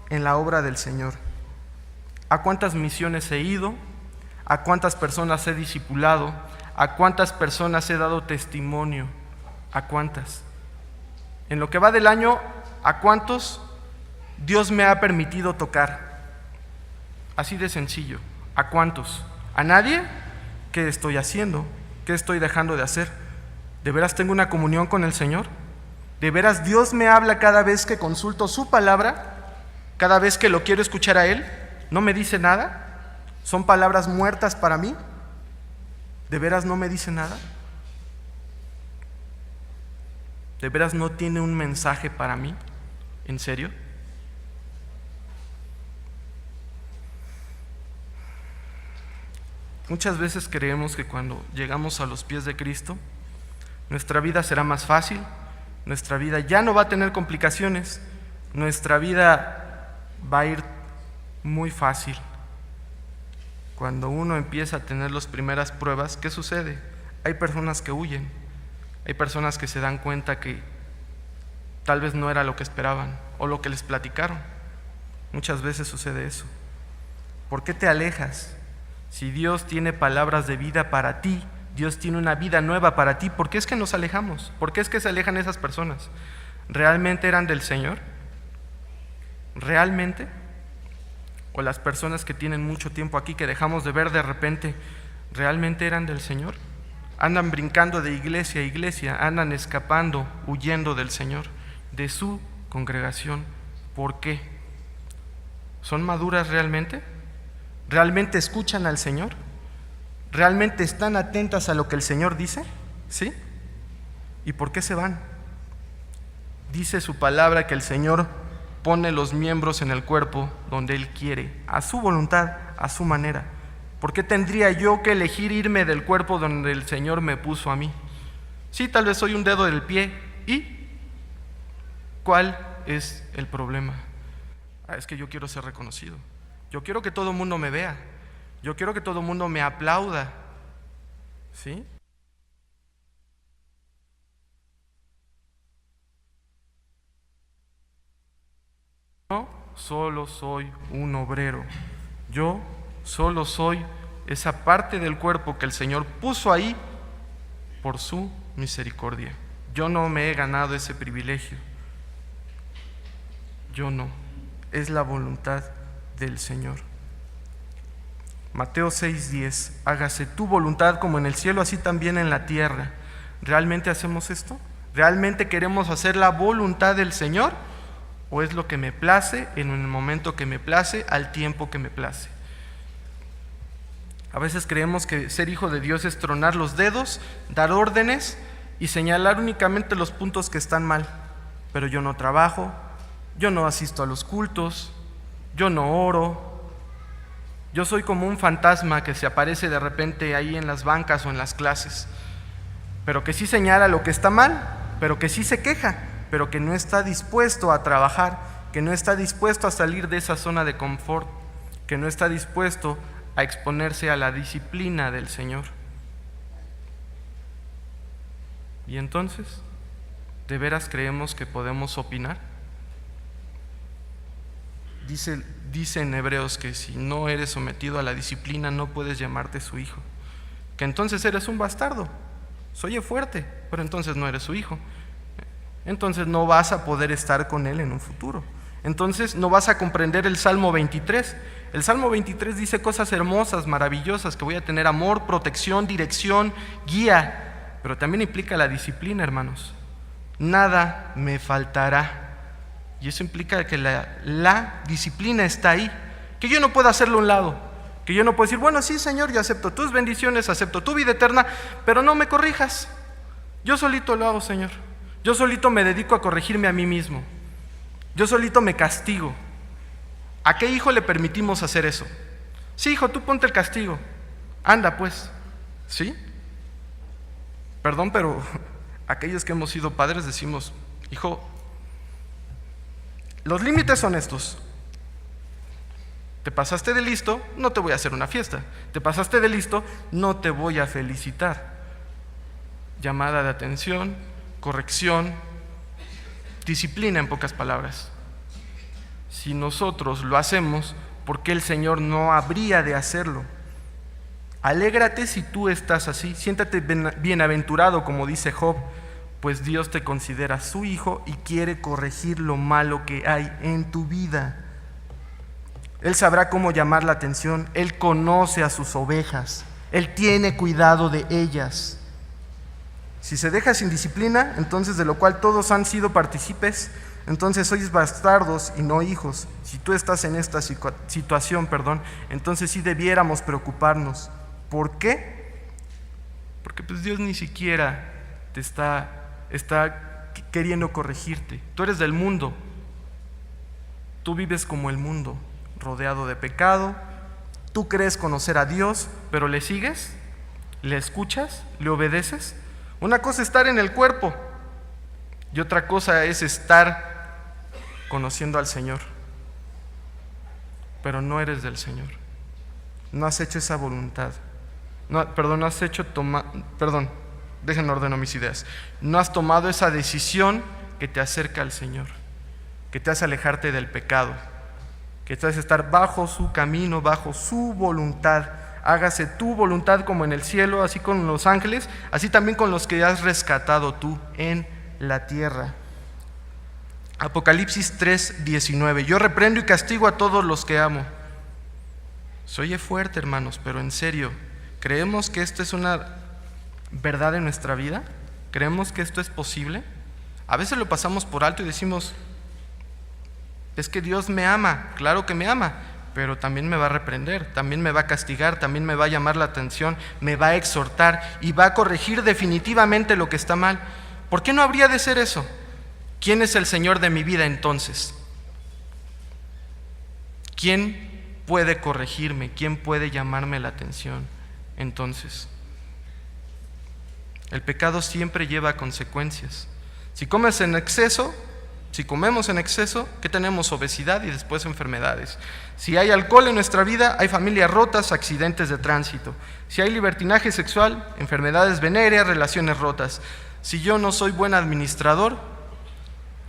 en la obra del Señor? ¿A cuántas misiones he ido? ¿A cuántas personas he discipulado? ¿A cuántas personas he dado testimonio? ¿A cuántas? En lo que va del año, ¿a cuántos Dios me ha permitido tocar? Así de sencillo. ¿A cuántos? ¿A nadie? ¿Qué estoy haciendo? ¿Qué estoy dejando de hacer? ¿De veras tengo una comunión con el Señor? ¿De veras Dios me habla cada vez que consulto su palabra? ¿Cada vez que lo quiero escuchar a Él? ¿No me dice nada? ¿Son palabras muertas para mí? ¿De veras no me dice nada? ¿De veras no tiene un mensaje para mí? ¿En serio? Muchas veces creemos que cuando llegamos a los pies de Cristo, nuestra vida será más fácil, nuestra vida ya no va a tener complicaciones, nuestra vida va a ir muy fácil. Cuando uno empieza a tener las primeras pruebas, ¿qué sucede? Hay personas que huyen, hay personas que se dan cuenta que tal vez no era lo que esperaban o lo que les platicaron. Muchas veces sucede eso. ¿Por qué te alejas? Si Dios tiene palabras de vida para ti, Dios tiene una vida nueva para ti. ¿Por qué es que nos alejamos? ¿Por qué es que se alejan esas personas? ¿Realmente eran del Señor? ¿Realmente? ¿O las personas que tienen mucho tiempo aquí que dejamos de ver de repente, realmente eran del Señor? Andan brincando de iglesia a iglesia, andan escapando, huyendo del Señor, de su congregación. ¿Por qué? ¿Son maduras realmente? ¿Realmente escuchan al Señor? ¿Realmente están atentas a lo que el Señor dice? ¿Sí? ¿Y por qué se van? Dice su palabra que el Señor pone los miembros en el cuerpo donde Él quiere, a su voluntad, a su manera. ¿Por qué tendría yo que elegir irme del cuerpo donde el Señor me puso a mí? Sí, tal vez soy un dedo del pie. ¿Y cuál es el problema? Es que yo quiero ser reconocido. Yo quiero que todo el mundo me vea. Yo quiero que todo el mundo me aplauda. ¿Sí? Yo solo soy un obrero. Yo solo soy esa parte del cuerpo que el Señor puso ahí por su misericordia. Yo no me he ganado ese privilegio. Yo no. Es la voluntad del Señor. Mateo 6:10, hágase tu voluntad como en el cielo, así también en la tierra. ¿Realmente hacemos esto? ¿Realmente queremos hacer la voluntad del Señor? ¿O es lo que me place, en el momento que me place, al tiempo que me place? A veces creemos que ser hijo de Dios es tronar los dedos, dar órdenes y señalar únicamente los puntos que están mal. Pero yo no trabajo, yo no asisto a los cultos, yo no oro. Yo soy como un fantasma que se aparece de repente ahí en las bancas o en las clases, pero que sí señala lo que está mal, pero que sí se queja, pero que no está dispuesto a trabajar, que no está dispuesto a salir de esa zona de confort, que no está dispuesto a exponerse a la disciplina del Señor. Y entonces, ¿de veras creemos que podemos opinar? Dice en Hebreos que si no eres sometido a la disciplina no puedes llamarte su hijo, que entonces eres un bastardo. Se oye fuerte, pero entonces no eres su hijo. Entonces no vas a poder estar con él en un futuro. Entonces no vas a comprender el Salmo 23. El Salmo 23 dice cosas hermosas, maravillosas, que voy a tener amor, protección, dirección, guía, pero también implica la disciplina, hermanos. Nada me faltará. Y eso implica que la disciplina está ahí, que yo no puedo hacerlo a un lado, que yo no puedo decir, bueno, sí, Señor, yo acepto tus bendiciones, acepto tu vida eterna, pero no me corrijas. Yo solito lo hago, Señor. Yo solito me dedico a corregirme a mí mismo. Yo solito me castigo. ¿A qué hijo le permitimos hacer eso? Sí, hijo, tú ponte el castigo. Anda, pues. ¿Sí? Perdón, pero aquellos que hemos sido padres decimos, hijo, los límites son estos. Te pasaste de listo, no te voy a hacer una fiesta. Te pasaste de listo, no te voy a felicitar. Llamada de atención, corrección, disciplina, en pocas palabras. Si nosotros lo hacemos, ¿por qué el Señor no habría de hacerlo? Alégrate si tú estás así, siéntate bienaventurado, como dice Job, pues Dios te considera su hijo y quiere corregir lo malo que hay en tu vida. Él sabrá cómo llamar la atención, Él conoce a sus ovejas, Él tiene cuidado de ellas. Si se deja sin disciplina, entonces de lo cual todos han sido partícipes, entonces sois bastardos y no hijos. Si tú estás en esta situación, entonces sí debiéramos preocuparnos. ¿Por qué? Porque pues Dios ni siquiera te está queriendo corregirte. Tú eres del mundo. Tú vives como el mundo, rodeado de pecado. Tú crees conocer a Dios, pero ¿le sigues? ¿Le escuchas? ¿Le obedeces? Una cosa es estar en el cuerpo y otra cosa es estar conociendo al Señor. Pero no eres del Señor. No has hecho esa voluntad. Déjenme ordenar mis ideas. No has tomado esa decisión que te acerca al Señor, que te hace alejarte del pecado, que te hace estar bajo su camino, bajo su voluntad, hágase tu voluntad como en el cielo, así con los ángeles, así también con los que has rescatado tú en la tierra. Apocalipsis 3:19. Yo reprendo y castigo a todos los que amo. Se oye fuerte, hermanos, pero en serio, ¿creemos que esto es una verdad en nuestra vida? ¿Creemos que esto es posible? A veces lo pasamos por alto y decimos, es que Dios me ama, claro que me ama, pero también me va a reprender, también me va a castigar, también me va a llamar la atención, me va a exhortar y va a corregir definitivamente lo que está mal. ¿Por qué no habría de ser eso? ¿Quién es el Señor de mi vida entonces? ¿Quién puede corregirme? ¿Quién puede llamarme la atención entonces? El pecado siempre lleva consecuencias. Si comemos en exceso, ¿qué tenemos? Obesidad y después enfermedades. Si hay alcohol en nuestra vida, hay familias rotas, accidentes de tránsito. Si hay libertinaje sexual, enfermedades venéreas, relaciones rotas. Si yo no soy buen administrador,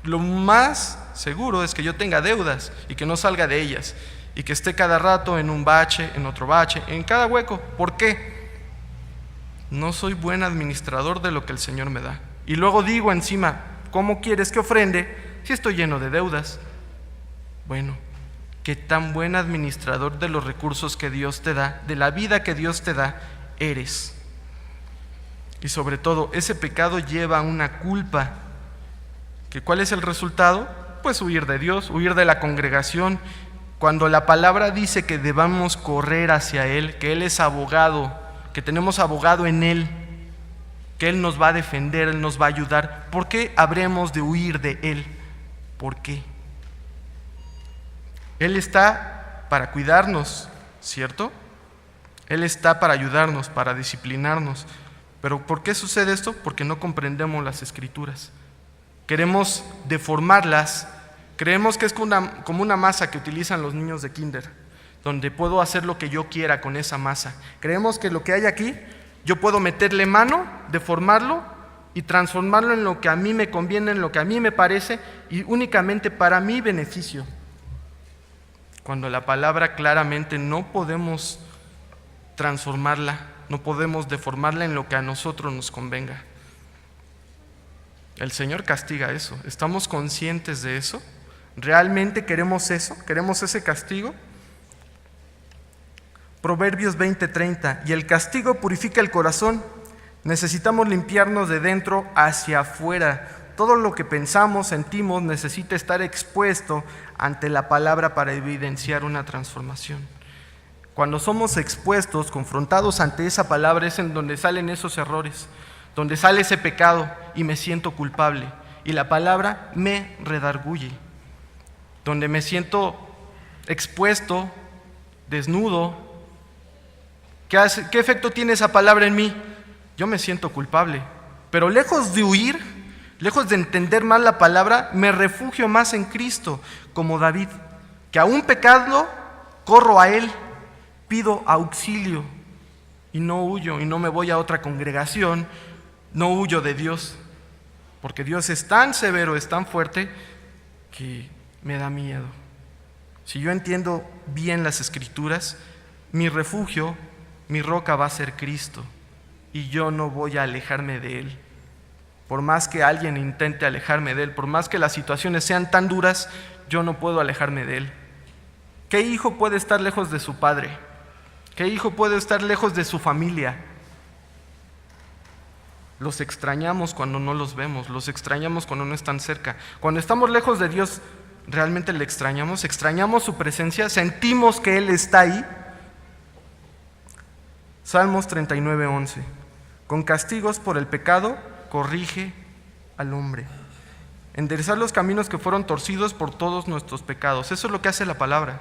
lo más seguro es que yo tenga deudas y que no salga de ellas y que esté cada rato en un bache, en otro bache, en cada hueco. ¿Por qué? No soy buen administrador de lo que el Señor me da. Y luego digo encima, ¿cómo quieres que ofrende si estoy lleno de deudas? Bueno, ¿qué tan buen administrador de los recursos que Dios te da, de la vida que Dios te da, eres? Y sobre todo, ese pecado lleva una culpa. ¿Cuál es el resultado? Pues huir de Dios, huir de la congregación. Cuando la palabra dice que debamos correr hacia Él, que Él es abogado, que tenemos abogado en Él, que Él nos va a defender, Él nos va a ayudar, ¿por qué habremos de huir de Él? ¿Por qué? Él está para cuidarnos, ¿cierto? Él está para ayudarnos, para disciplinarnos. ¿Pero por qué sucede esto? Porque no comprendemos las Escrituras. Queremos deformarlas. Creemos que es como una masa que utilizan los niños de kinder, donde puedo hacer lo que yo quiera con esa masa. Creemos que lo que hay aquí, yo puedo meterle mano, deformarlo y transformarlo en lo que a mí me conviene, en lo que a mí me parece y únicamente para mi beneficio. Cuando la palabra claramente no podemos transformarla, no podemos deformarla en lo que a nosotros nos convenga. El Señor castiga eso. ¿Estamos conscientes de eso? ¿Realmente queremos eso? ¿Queremos ese castigo? Proverbios 20:30. Y el castigo purifica el corazón. Necesitamos limpiarnos de dentro hacia afuera. Todo lo que pensamos, sentimos, necesita estar expuesto ante la palabra para evidenciar una transformación. Cuando somos expuestos, confrontados ante esa palabra, es en donde salen esos errores, donde sale ese pecado y me siento culpable. Y la palabra me redarguye. Donde me siento expuesto, desnudo. ¿Qué efecto tiene esa palabra en mí? Yo me siento culpable. Pero lejos de huir, lejos de entender mal la palabra, me refugio más en Cristo, como David, que aún pecando, corro a Él, pido auxilio y no huyo y no me voy a otra congregación, no huyo de Dios, porque Dios es tan severo, es tan fuerte, que me da miedo. Si yo entiendo bien las Escrituras, mi refugio, mi roca va a ser Cristo y yo no voy a alejarme de Él. Por más que alguien intente alejarme de Él, por más que las situaciones sean tan duras, yo no puedo alejarme de Él. ¿Qué hijo puede estar lejos de su padre? ¿Qué hijo puede estar lejos de su familia? Los extrañamos cuando no los vemos, los extrañamos cuando no están cerca. Cuando estamos lejos de Dios, ¿realmente le extrañamos? ¿Extrañamos su presencia? ¿Sentimos que Él está ahí? Salmos 39:11. Con castigos por el pecado, corrige al hombre. Enderezar los caminos que fueron torcidos por todos nuestros pecados. Eso es lo que hace la palabra.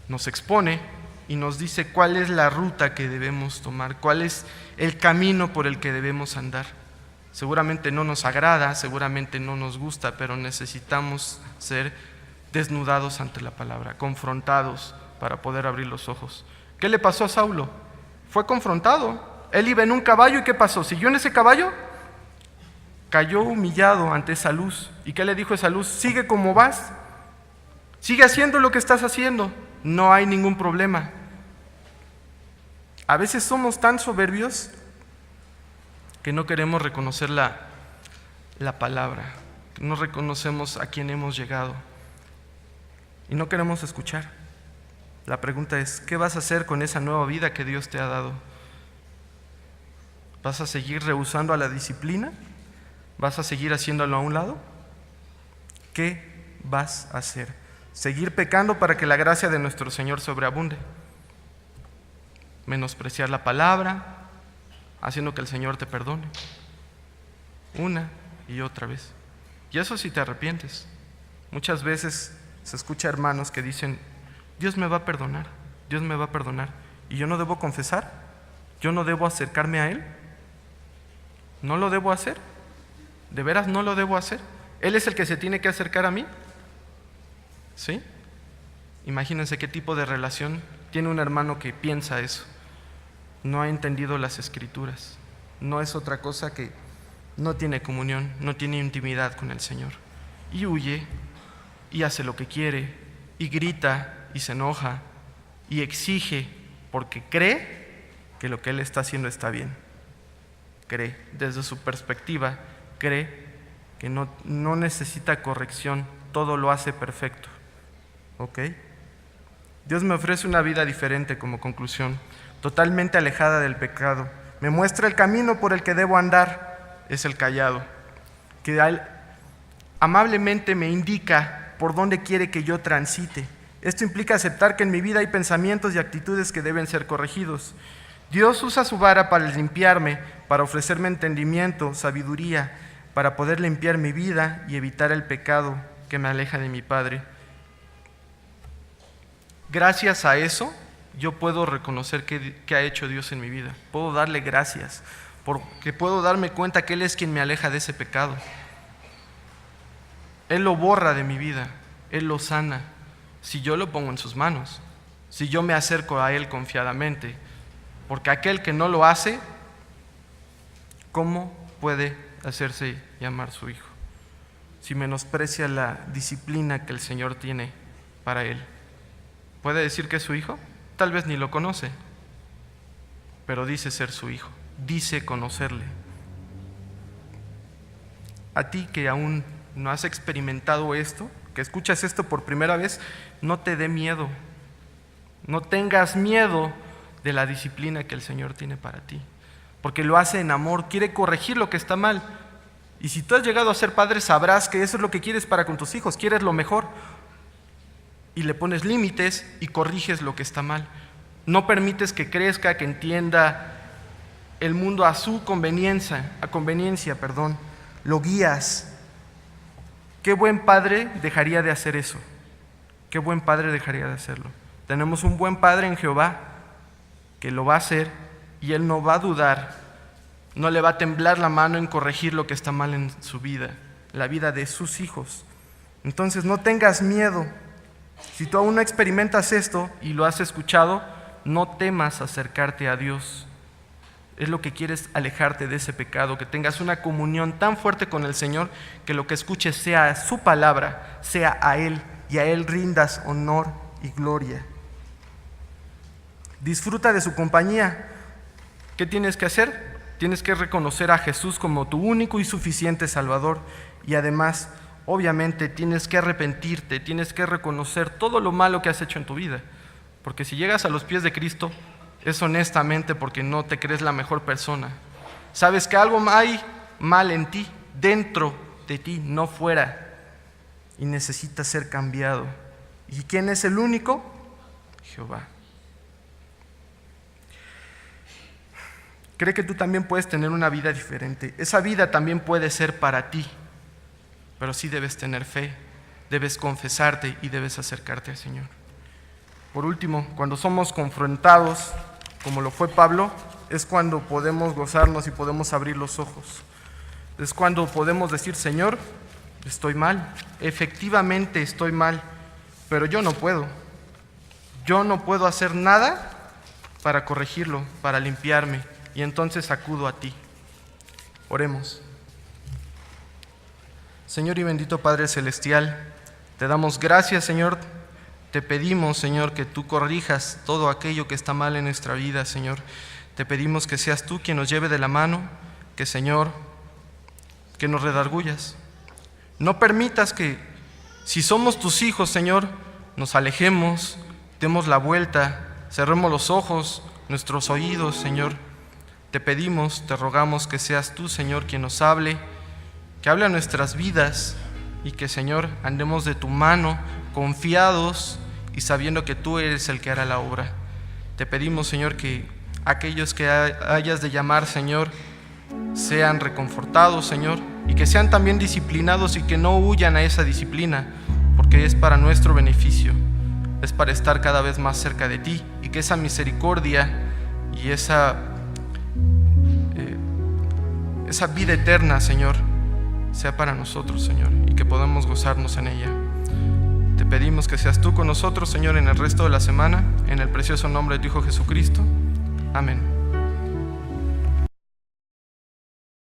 Nos expone y nos dice cuál es la ruta que debemos tomar, cuál es el camino por el que debemos andar. Seguramente no nos agrada, seguramente no nos gusta, pero necesitamos ser desnudados ante la palabra, confrontados para poder abrir los ojos. ¿Qué le pasó a Saulo? Fue confrontado. Él iba en un caballo y ¿qué pasó? ¿Siguió en ese caballo? Cayó humillado ante esa luz. ¿Y qué le dijo esa luz? Sigue como vas. Sigue haciendo lo que estás haciendo. No hay ningún problema. A veces somos tan soberbios que no queremos reconocer la palabra, que no reconocemos a quién hemos llegado y no queremos escuchar. La pregunta es, ¿qué vas a hacer con esa nueva vida que Dios te ha dado? ¿Vas a seguir rehusando a la disciplina? ¿Vas a seguir haciéndolo a un lado? ¿Qué vas a hacer? ¿Seguir pecando para que la gracia de nuestro Señor sobreabunde? ¿Menospreciar la palabra, haciendo que el Señor te perdone una y otra vez? Y eso si te arrepientes. Muchas veces se escucha hermanos que dicen, Dios me va a perdonar, Dios me va a perdonar, y yo no debo confesar, yo no debo acercarme a Él, no lo debo hacer, de veras no lo debo hacer. Él es el que se tiene que acercar a mí, ¿sí? Imagínense qué tipo de relación tiene un hermano que piensa eso. No ha entendido las Escrituras, no es otra cosa que no tiene comunión, no tiene intimidad con el Señor, y huye, y hace lo que quiere, y grita, y se enoja, y exige, porque cree que lo que él está haciendo está bien. Cree, desde su perspectiva, cree que no necesita corrección, todo lo hace perfecto. ¿Ok? Dios me ofrece una vida diferente como conclusión, totalmente alejada del pecado. Me muestra el camino por el que debo andar, es el callado, que amablemente me indica por dónde quiere que yo transite. Esto implica aceptar que en mi vida hay pensamientos y actitudes que deben ser corregidos. Dios usa su vara para limpiarme, para ofrecerme entendimiento, sabiduría, para poder limpiar mi vida y evitar el pecado que me aleja de mi Padre. Gracias a eso, yo puedo reconocer qué ha hecho Dios en mi vida. Puedo darle gracias, porque puedo darme cuenta que Él es quien me aleja de ese pecado. Él lo borra de mi vida, Él lo sana, si yo lo pongo en sus manos, si yo me acerco a Él confiadamente. Porque aquel que no lo hace, ¿cómo puede hacerse llamar su hijo? Si menosprecia la disciplina que el Señor tiene para él. ¿Puede decir que es su hijo? Tal vez ni lo conoce, pero dice ser su hijo, dice conocerle. A ti que aún no has experimentado esto, que escuchas esto por primera vez, no te dé miedo, no tengas miedo de la disciplina que el Señor tiene para ti, porque lo hace en amor, quiere corregir lo que está mal. Y si tú has llegado a ser padre, sabrás que eso es lo que quieres para con tus hijos, quieres lo mejor, y le pones límites y corriges lo que está mal. No permites que crezca, que entienda el mundo a su conveniencia, lo guías. ¿Qué buen padre dejaría de hacer eso? ¿Qué buen padre dejaría de hacerlo? Tenemos un buen padre en Jehová que lo va a hacer y Él no va a dudar, no le va a temblar la mano en corregir lo que está mal en su vida, la vida de sus hijos. Entonces no tengas miedo. Si tú aún no experimentas esto y lo has escuchado, no temas acercarte a Dios. Es lo que quieres, alejarte de ese pecado, que tengas una comunión tan fuerte con el Señor que lo que escuches sea su palabra, sea a Él, y a Él rindas honor y gloria. Disfruta de su compañía. ¿Qué tienes que hacer? Tienes que reconocer a Jesús como tu único y suficiente Salvador, y además, obviamente, tienes que arrepentirte, tienes que reconocer todo lo malo que has hecho en tu vida, porque si llegas a los pies de Cristo, es honestamente porque no te crees la mejor persona. Sabes que algo hay mal en ti, dentro de ti, no fuera, y necesitas ser cambiado. ¿Y quién es el único? Jehová. Cree que tú también puedes tener una vida diferente. Esa vida también puede ser para ti, pero sí debes tener fe, debes confesarte y debes acercarte al Señor. Por último, cuando somos confrontados, como lo fue Pablo, es cuando podemos gozarnos y podemos abrir los ojos. Es cuando podemos decir, Señor, estoy mal, efectivamente estoy mal, pero yo no puedo. Yo no puedo hacer nada para corregirlo, para limpiarme, y entonces acudo a ti. Oremos. Señor y bendito Padre Celestial, te damos gracias, Señor, Te pedimos, Señor, que tú corrijas todo aquello que está mal en nuestra vida, Señor. Te pedimos que seas tú quien nos lleve de la mano, que, Señor, que nos redargullas. No permitas que, si somos tus hijos, Señor, nos alejemos, demos la vuelta, cerremos los ojos, nuestros oídos, Señor. Te pedimos, te rogamos que seas tú, Señor, quien nos hable, que hable a nuestras vidas y que, Señor, andemos de tu mano, confiados y sabiendo que tú eres el que hará la obra. Te pedimos, Señor, que aquellos que hayas de llamar, Señor, sean reconfortados, Señor, y que sean también disciplinados y que no huyan a esa disciplina, porque es para nuestro beneficio, es para estar cada vez más cerca de ti, y que esa misericordia y esa vida eterna, Señor, sea para nosotros, Señor, y que podamos gozarnos en ella. Te pedimos que seas tú con nosotros, Señor, en el resto de la semana, en el precioso nombre de tu Hijo Jesucristo. Amén.